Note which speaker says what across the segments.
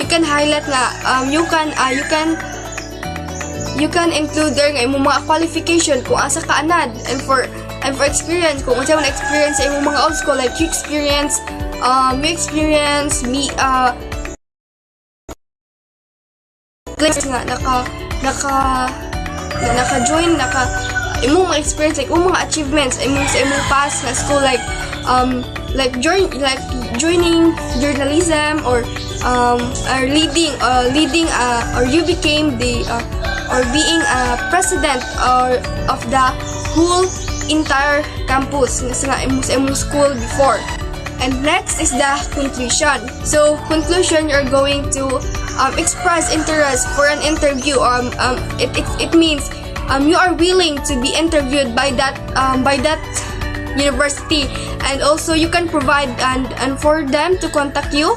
Speaker 1: can highlight nga you can include there nga imong mga qualification kung asa ka anad, and for experience kung unsa man experience sa imong mga old school, like you experience place nga naka-join imong mga experience, like imong mga achievements sa imong past nga school, like joining journalism or leading or you became the or being a president of the whole entire campus sa imong school before. And next is the conclusion. So conclusion, you're going to express interest for an interview. It means you are willing to be interviewed by that university, and also you can provide and for them to contact you.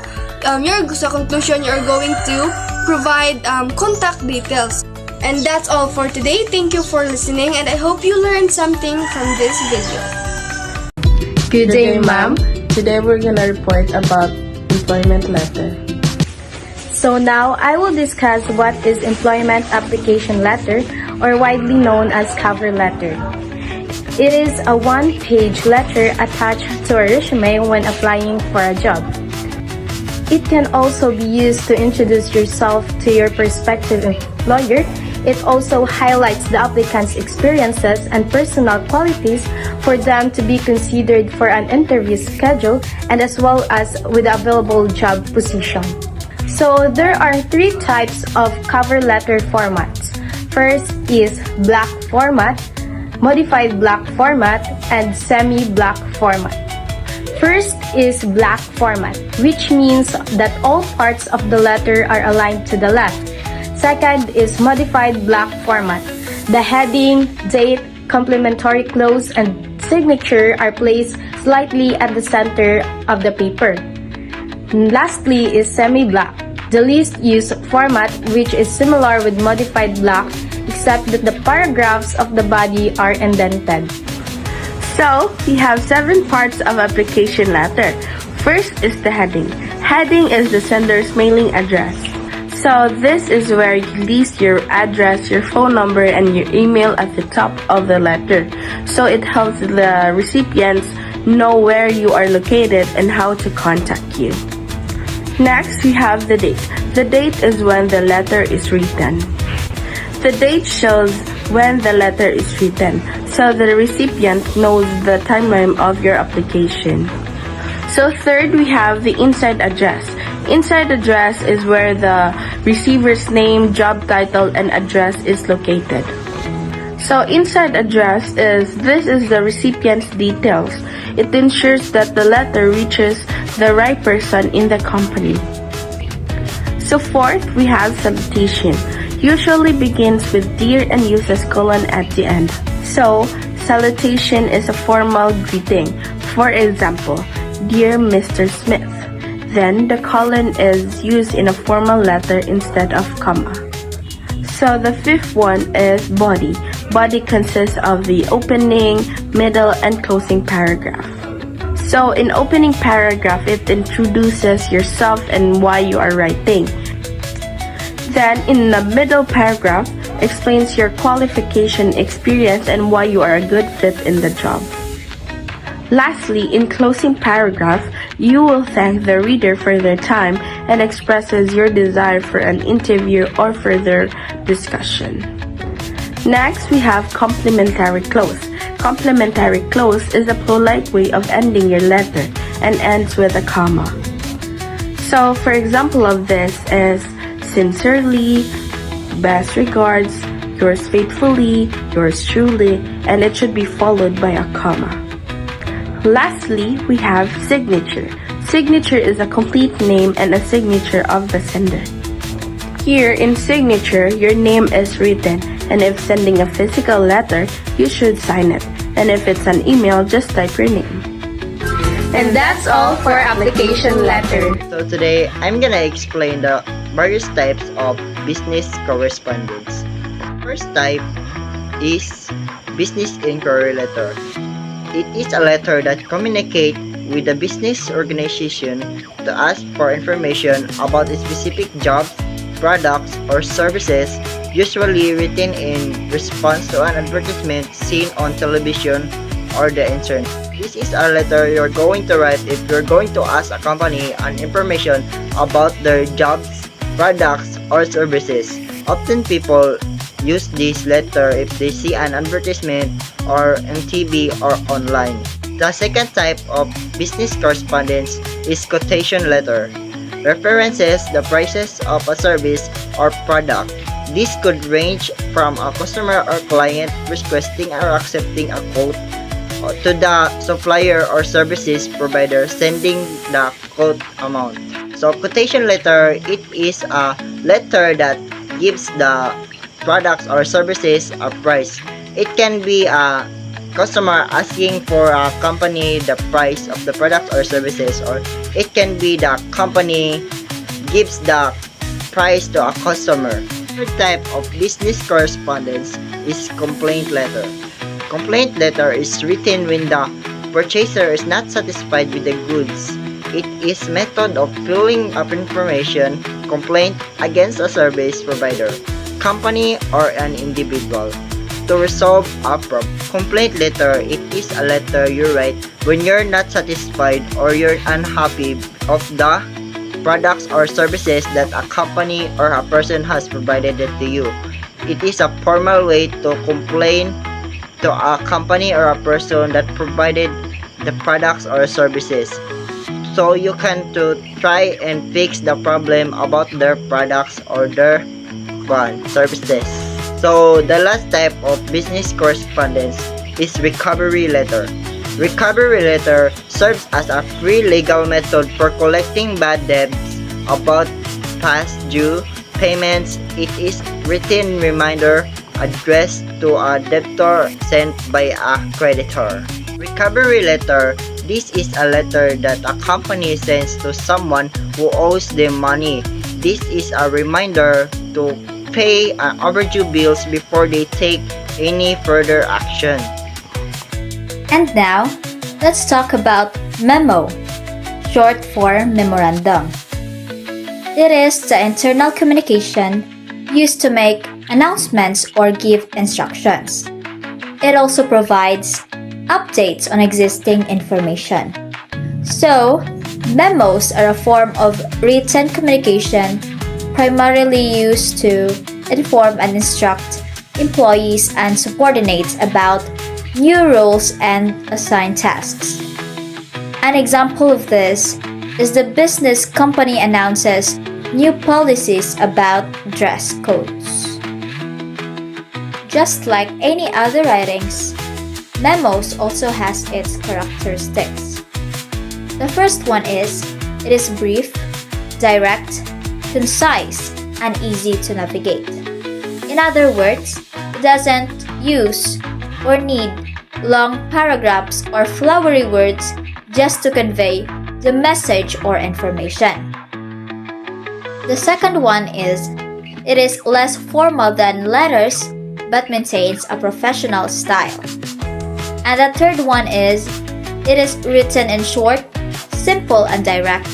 Speaker 1: Sa conclusion, you're going to provide contact details. And that's all for today. Thank you for listening, and I hope you learned something from this video.
Speaker 2: Good day, ma'am. Today we're gonna report about employment letter.
Speaker 3: So now I will discuss what is employment application letter, or widely known as cover letter. It is a one-page letter attached to a resume when applying for a job. It can also be used to introduce yourself to your prospective employer. It also highlights the applicant's experiences and personal qualities for them to be considered for an interview schedule, and as well as with the available job position. So there are three types of cover letter formats. First is black format, modified black format, and semi-black format. First is black format, which means that all parts of the letter are aligned to the left. Second is modified black format. The heading, date, complimentary clause, and signature are placed slightly at the center of the paper. Lastly is semi-black, the least used format, which is similar with modified black, except that the paragraphs of the body are indented.
Speaker 2: So, we have 7 parts of application letter. First is the heading. Heading is the sender's mailing address. So, this is where you list your address, your phone number, and your email at the top of the letter. So, it helps the recipients know where you are located and how to contact you. Next, we have the date. The date is when the letter is written. The date shows when the letter is written, so the recipient knows the timeline of your application. So third, we have the inside address. Inside address is where the receiver's name, job title, and address is located. So inside address is the recipient's details. It ensures that the letter reaches the right person in the company. So fourth, we have salutation. Usually begins with dear and uses colon at the end. So, salutation is a formal greeting. For example, Dear Mr. Smith. Then, the colon is used in a formal letter instead of comma. So, the fifth one is body. Body consists of the opening, middle, and closing paragraph. So, in opening paragraph, it introduces yourself and why you are writing. Then, in the middle paragraph, explains your qualification, experience, and why you are a good fit in the job. Lastly, in closing paragraph, you will thank the reader for their time and expresses your desire for an interview or further discussion. Next, we have complimentary clause. Complimentary clause is a polite way of ending your letter and ends with a comma. So, for example of this is sincerely, best regards, yours faithfully, yours truly, and it should be followed by a comma. Lastly, we have signature. Signature is a complete name and a signature of the sender. Here in signature, your name is written, and if sending a physical letter, you should sign it. And if it's an email, just type your name.
Speaker 3: And that's all for application letter.
Speaker 4: So today, I'm gonna explain the various types of business correspondence. First type is business inquiry letter. It is a letter that communicates with the business organization to ask for information about specific jobs, products, or services, usually written in response to an advertisement seen on television or the internet. This is a letter you're going to write if you're going to ask a company an information about their jobs, products, or services. Often people use this letter if they see an advertisement or on TV or online. The second type of business correspondence is quotation letter. References the prices of a service or product. This could range from a customer or client requesting or accepting a quote to the supplier or services provider sending the quote amount. So quotation letter, it is a letter that gives the products or services a price. It can be a customer asking for a company the price of the product or services, or it can be the company gives the price to a customer. Third type of business correspondence is complaint letter. Complaint letter is written when the purchaser is not satisfied with the goods. It is method of filling up information complaint against a service provider, company, or an individual to resolve a problem. Complaint letter, it is a letter you write when you're not satisfied or you're unhappy of the products or services that a company or a person has provided it to you. It is a formal way to complain to a company or a person that provided the products or services. So you can to try and fix the problem about their products or their services. So the last type of business correspondence is recovery letter. Recovery letter serves as a free legal method for collecting bad debts about past due payments. It is written reminder addressed to a debtor sent by a creditor. Recovery letter, this is a letter that a company sends to someone who owes them money. This is a reminder to pay overdue bills before they take any further action.
Speaker 5: And now, let's talk about memo, short for memorandum. It is the internal communication used to make announcements or give instructions. It also provides updates on existing information. So, memos are a form of written communication primarily used to inform and instruct employees and subordinates about new roles and assigned tasks. An example of this is the business company announces new policies about dress codes. Just like any other writings, memos also has its characteristics. The first one is, it is brief, direct, concise, and easy to navigate. In other words, it doesn't use or need long paragraphs or flowery words just to convey the message or information. The second one is, it is less formal than letters but maintains a professional style. And the third one is, it is written in short, simple, and direct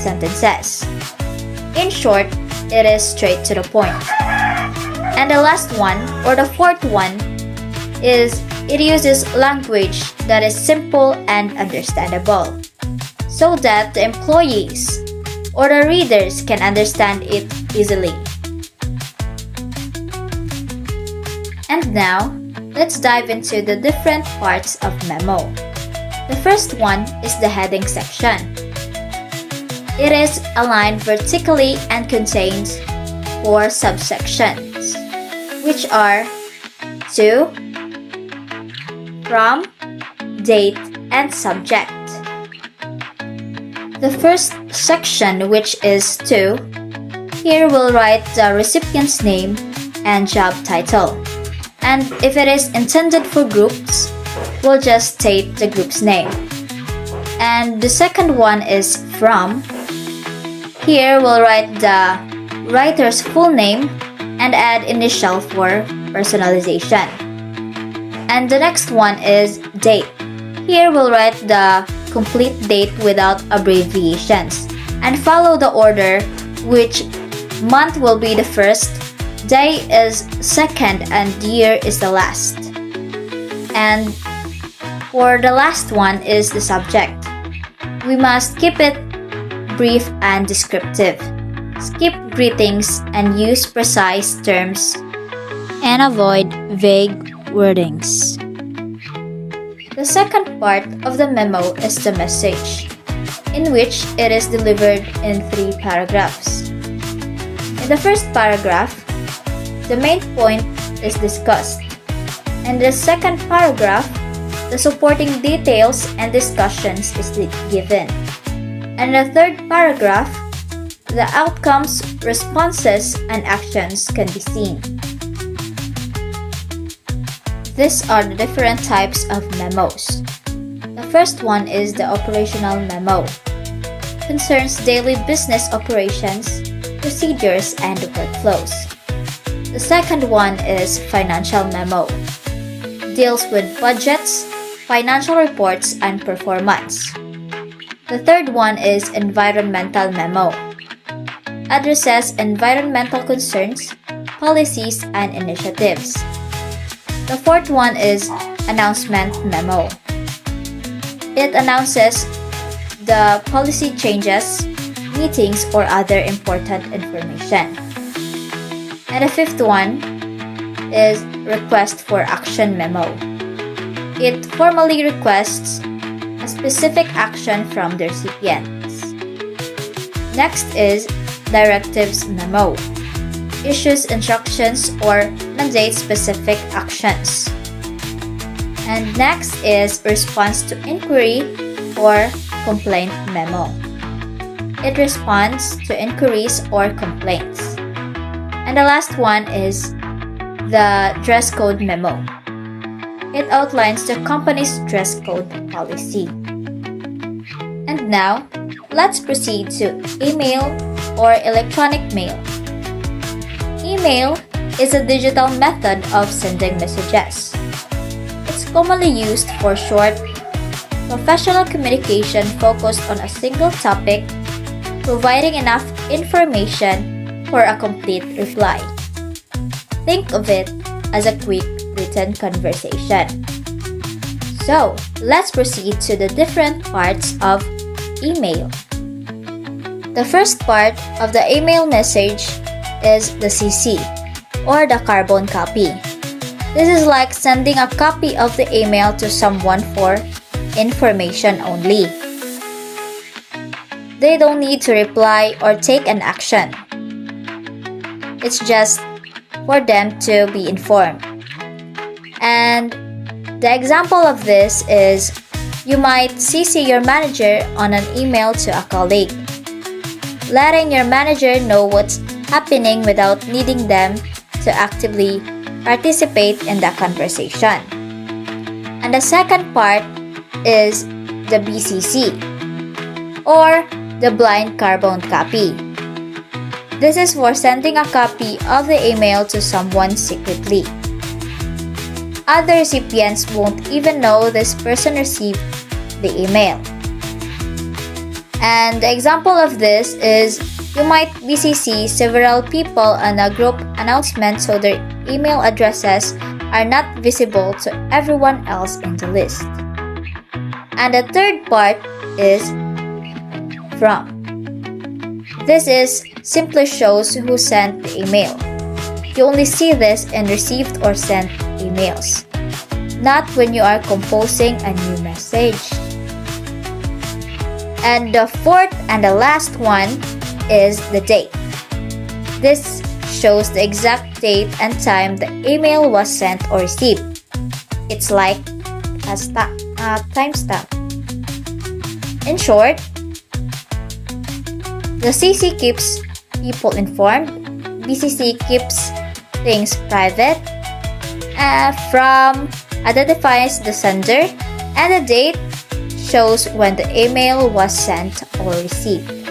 Speaker 5: sentences. In short, it is straight to the point. And the last one, or the fourth one, is it uses language that is simple and understandable, so that the employees or the readers can understand it easily. And now, let's dive into the different parts of memo. The first one is the heading section. It is aligned vertically and contains 4 subsections, which are to, from, date, and subject. The first section, which is to, here we'll write the recipient's name and job title. And if it is intended for groups, we'll just state the group's name. And the second one is from. Here we'll write the writer's full name and add initial for personalization. And the next one is date. Here we'll write the complete date without abbreviations, and follow the order, which month will be the first, day is second, and year is the last. And for the last one is the subject. We must keep it brief and descriptive. Skip greetings and use precise terms and avoid vague wordings. The second part of the memo is the message, in which it is delivered in 3 paragraphs. In the first paragraph, the main point is discussed. In the second paragraph, the supporting details and discussions is given. And the third paragraph, the outcomes, responses, and actions can be seen. These are the different types of memos. The first one is the operational memo. Concerns daily business operations, procedures, and workflows. The second one is financial memo. Deals with budgets, financial reports, and performance. The third one is environmental memo. Addresses environmental concerns, policies, and initiatives. The fourth one is announcement memo. It announces the policy changes, meetings, or other important information. And the fifth one is request for action memo. It formally requests a specific action from the recipients. Next is directives memo. Issues instructions or mandates specific actions. And next is response to inquiry or complaint memo. It responds to inquiries or complaints. And the last one is the dress code memo. It outlines the company's dress code policy. And now, let's proceed to email or electronic mail. Email is a digital method of sending messages. It's commonly used for short, professional communication focused on a single topic, providing enough information for a complete reply. Think of it as a quick written conversation. So, let's proceed to the different parts of email. The first part of the email message is the CC, or the carbon copy. This is like sending a copy of the email to someone for information only. They don't need to reply or take an action. It's just for them to be informed. And the example of this is you might CC your manager on an email to a colleague, letting your manager know what's happening without needing them to actively participate in the conversation. And the second part is the BCC, or the blind carbon copy. This is for sending a copy of the email to someone secretly. Other recipients won't even know this person received the email. And the example of this is you might BCC several people on a group announcement so their email addresses are not visible to everyone else in the list. And the third part is from. This is simply shows who sent the email. You only see this in received or sent emails, not when you are composing a new message. And the fourth and the last one is the date. This shows the exact date and time the email was sent or received. It's like a timestamp. In short, the CC keeps people informed, BCC keeps things private, from identifies the sender, and the date shows when the email was sent or received.